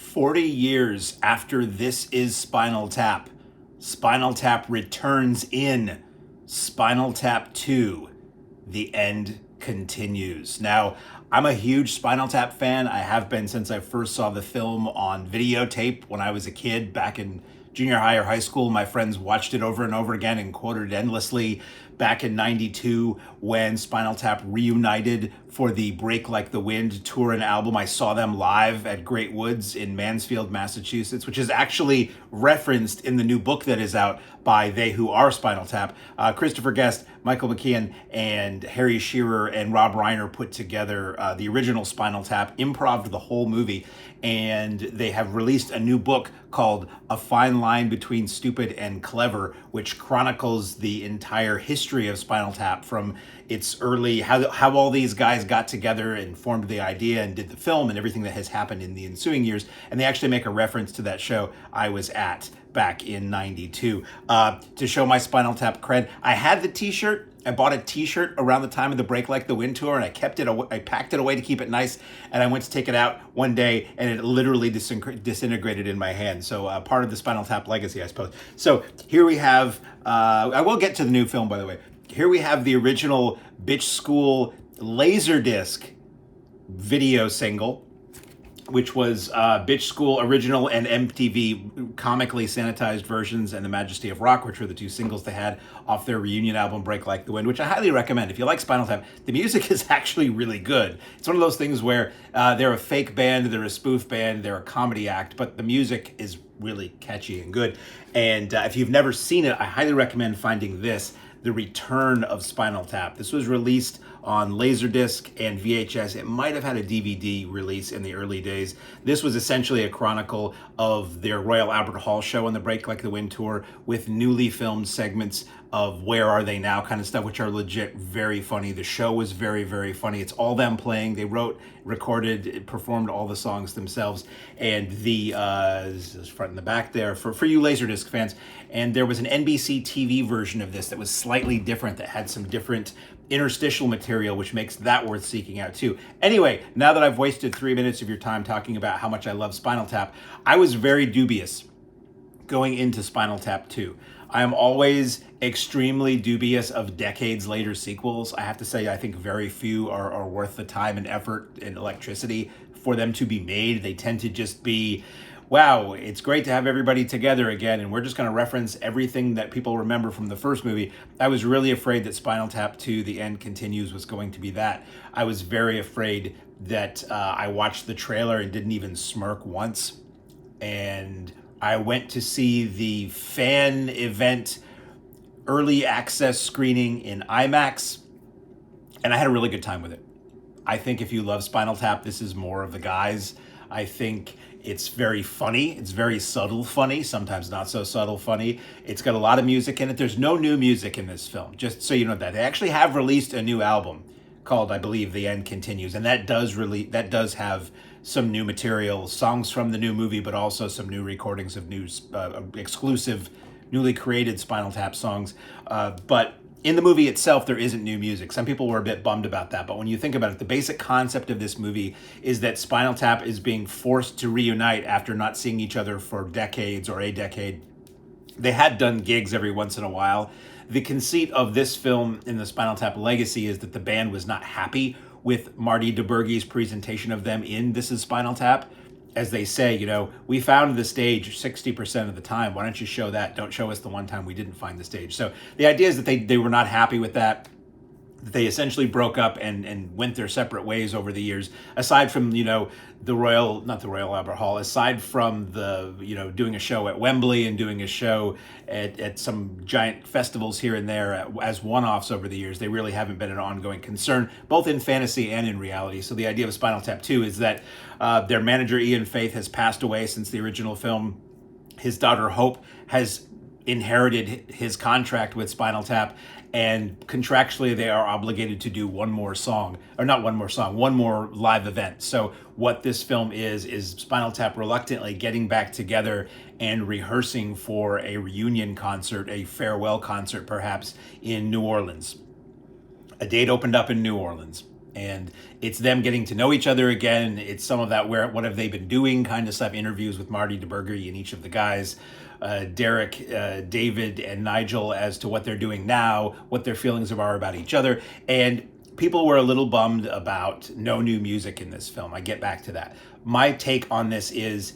40 years after This Is Spinal Tap, Spinal Tap returns in Spinal Tap 2, The End Continues. Now, I'm a huge Spinal Tap fan. I have been since I first saw the film on videotape when I was a kid back in junior high or high school. My friends watched it over and over again and quoted it endlessly. Back in 92, when Spinal Tap reunited for the Break Like the Wind tour and album, I saw them live at Great Woods in Mansfield, Massachusetts, which is actually referenced in the new book that is out by They Who Are Spinal Tap. Christopher Guest, Michael McKean, and Harry Shearer and Rob Reiner put together the original Spinal Tap, improv'd the whole movie, and they have released a new book called A Fine Line Between Stupid and Clever, which chronicles the entire history of Spinal Tap from its early, how all these guys got together and formed the idea and did the film and everything that has happened in the ensuing years. And they actually make a reference to that show I was at back in 92. To show my Spinal Tap cred, I had the t-shirt. I bought a t-shirt around the time of the Break Like the Wind tour, and I kept it. I packed it away to keep it nice, and I went to take it out one day, and it literally disintegrated in my hand. So part of the Spinal Tap legacy, I suppose. So here we have. I will get to the new film, by the way. Here we have the original Bitch School Laserdisc video single, which was Bitch School original and MTV comically sanitized versions, and The Majesty of Rock, which were the two singles they had off their reunion album Break Like the Wind, which I highly recommend. If you like Spinal Tap, the music is actually really good. It's one of those things where they're a fake band, they're a spoof band, they're a comedy act, but the music is really catchy and good. And if you've never seen it, I highly recommend finding this, The Return of Spinal Tap. This was released on Laserdisc and VHS. It might have had a DVD release in the early days. This was essentially a chronicle of their Royal Albert Hall show on the Break Like the Wind tour, with newly filmed segments of Where Are They Now kind of stuff, which are legit very funny. The show was very, very funny. It's all them playing. They wrote, recorded, performed all the songs themselves. And the this is front and the back there for you Laserdisc fans. And there was an NBC TV version of this that was slightly different, that had some different interstitial material, which makes that worth seeking out too. Anyway, now that I've wasted 3 minutes of your time talking about how much I love Spinal Tap, I was very dubious going into Spinal Tap 2. I am always extremely dubious of decades later sequels. I have to say, I think very few are worth the time and effort and electricity for them to be made. They tend to just be, wow, it's great to have everybody together again, and we're just going to reference everything that people remember from the first movie. I was really afraid that Spinal Tap 2, The End Continues, was going to be that. I was very afraid that I watched the trailer and didn't even smirk once. And I went to see the fan event early access screening in IMAX, and I had a really good time with it. I think if you love Spinal Tap, this is more of the guys. I think it's very funny. It's very subtle funny, sometimes not so subtle funny. It's got a lot of music in it. There's no new music in this film, just so you know that. They actually have released a new album called, I believe, The End Continues, and that does have some new material, songs from the new movie, but also some new recordings of new exclusive, newly created Spinal Tap songs. But in the movie itself, there isn't new music. Some people were a bit bummed about that, but when you think about it, the basic concept of this movie is that Spinal Tap is being forced to reunite after not seeing each other for decades or a decade. They had done gigs every once in a while. The conceit of this film in the Spinal Tap legacy is that the band was not happy with Marty DeBurgi's presentation of them in This Is Spinal Tap. As they say, you know, we found the stage 60% of the time. Why don't you show that? Don't show us the one time we didn't find the stage. So the idea is that they were not happy with that. They essentially broke up and went their separate ways over the years. Aside from, you know, not the Royal Albert Hall, aside from the, you know, doing a show at Wembley and doing a show at some giant festivals here and there as one-offs over the years, they really haven't been an ongoing concern, both in fantasy and in reality. So the idea of Spinal Tap 2 is that their manager, Ian Faith, has passed away since the original film. His daughter, Hope, has inherited his contract with Spinal Tap, and contractually they are obligated to do one more live event. So what this film is Spinal Tap reluctantly getting back together and rehearsing for a reunion concert, a farewell concert perhaps, in New Orleans. A date opened up in New Orleans. And it's them getting to know each other again. It's some of that what have they been doing kind of stuff, interviews with Marty DeBurgery and each of the guys, Derek, David, and Nigel, as to what they're doing now, what their feelings are about each other. And people were a little bummed about no new music in this film. I get back to that. My take on this is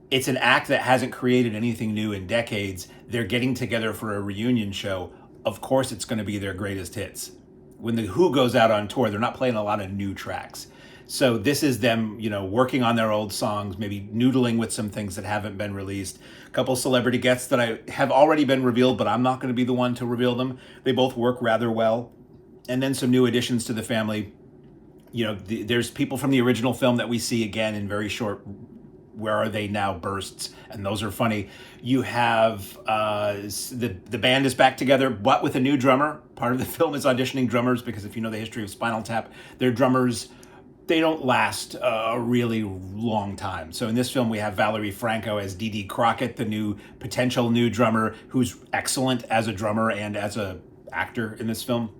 it's an act that hasn't created anything new in decades. They're getting together for a reunion show. Of course, it's going to be their greatest hits. When the Who goes out on tour, they're not playing a lot of new tracks. So this is them, working on their old songs, maybe noodling with some things that haven't been released. A couple celebrity guests that I have already been revealed, but I'm not going to be the one to reveal them. They both work rather well. And then some new additions to the family. There's people from the original film that we see again in very short Where Are They Now bursts, and those are funny. You have the band is back together, but with a new drummer. Part of the film is auditioning drummers, because if you know the history of Spinal Tap, their drummers, they don't last a really long time. So in this film, we have Valerie Franco as Dee Dee Crockett, the potential new drummer, who's excellent as a drummer and as a actor in this film.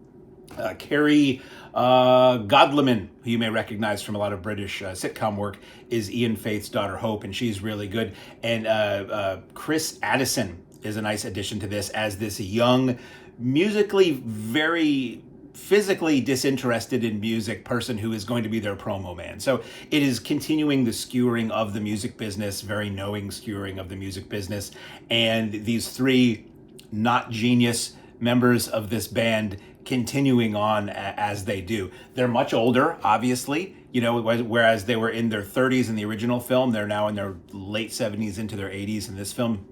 Carrie Godleman, who you may recognize from a lot of British sitcom work, is Ian Faith's daughter Hope, and she's really good. And Chris Addison is a nice addition to this as this young, musically very physically disinterested in music person who is going to be their promo man. So it is continuing the skewering of the music business, very knowing skewering of the music business. And these three not genius members of this band continuing on as they do. They're much older, obviously, whereas they were in their 30s in the original film, they're now in their late 70s into their 80s in this film.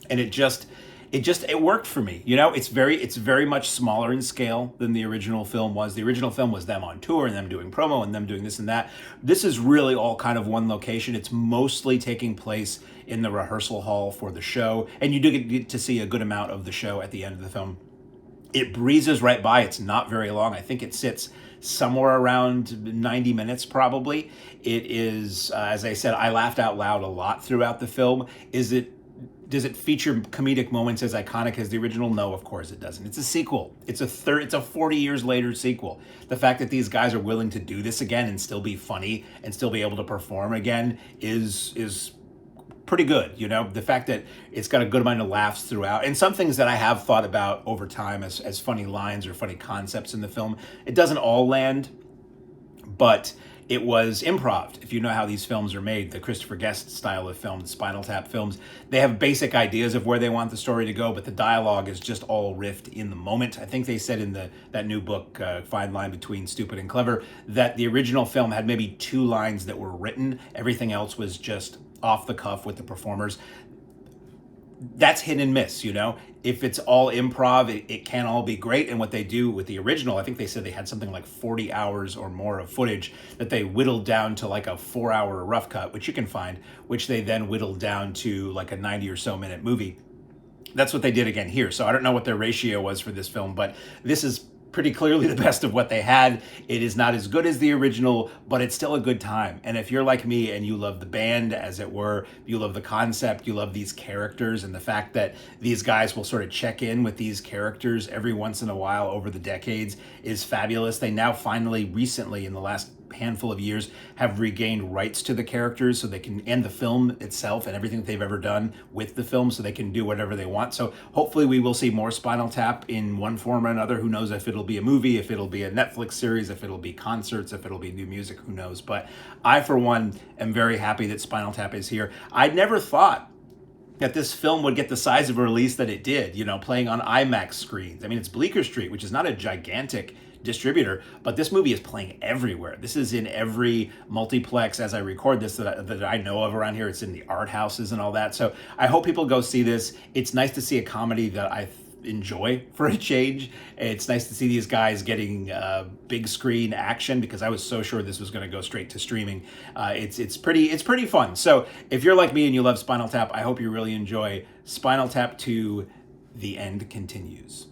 And it worked for me. It's very much smaller in scale than the original film was. The original film was them on tour and them doing promo and them doing this and that. This is really all kind of one location. It's mostly taking place in the rehearsal hall for the show, and you do get to see a good amount of the show at the end of the film. It breezes right by. It's not very long. I think it sits somewhere around 90 minutes probably. It is, as I said, I laughed out loud a lot throughout the film. Does it feature comedic moments as iconic as the original? No, of course it doesn't. It's a sequel. It's a 40 years later sequel. The fact that these guys are willing to do this again and still be funny and still be able to perform again is pretty good. The fact that it's got a good amount of laughs throughout, and some things that I have thought about over time as funny lines or funny concepts in the film. It doesn't all land, but it was improv. If you know how these films are made, the Christopher Guest style of film, the Spinal Tap films, they have basic ideas of where they want the story to go, but the dialogue is just all riffed in the moment. I think they said in that new book, Fine Line Between Stupid and Clever, that the original film had maybe 2 lines that were written. Everything else was just off the cuff with the performers. That's hit and miss, If it's all improv, it can't all be great. And what they do with the original, I think they said they had something like 40 hours or more of footage that they whittled down to like a 4-hour rough cut, which you can find, which they then whittled down to like a 90 or so minute movie. That's what they did again here. So I don't know what their ratio was for this film, but this is pretty clearly the best of what they had. It is not as good as the original, but it's still a good time. And if you're like me and you love the band, as it were, you love the concept, you love these characters, and the fact that these guys will sort of check in with these characters every once in a while over the decades is fabulous. They now finally, recently, in the last handful of years, have regained rights to the characters, so they can end the film itself and everything that they've ever done with the film, so they can do whatever they want. So hopefully we will see more Spinal Tap in one form or another. Who knows if it'll be a movie, if it'll be a Netflix series, if it'll be concerts, if it'll be new music, who knows. But I, for one, am very happy that Spinal Tap is here. I never thought that this film would get the size of a release that it did, playing on IMAX screens. I mean, it's Bleecker Street, which is not a gigantic distributor, but this movie is playing everywhere. This is in every multiplex as I record this that I know of around here. It's in the art houses and all that. So I hope people go see this. It's nice to see a comedy that I enjoy for a change. It's nice to see these guys getting big screen action, because I was so sure this was going to go straight to streaming. It's pretty fun. So if you're like me and you love Spinal Tap, I hope you really enjoy Spinal Tap 2: The End Continues.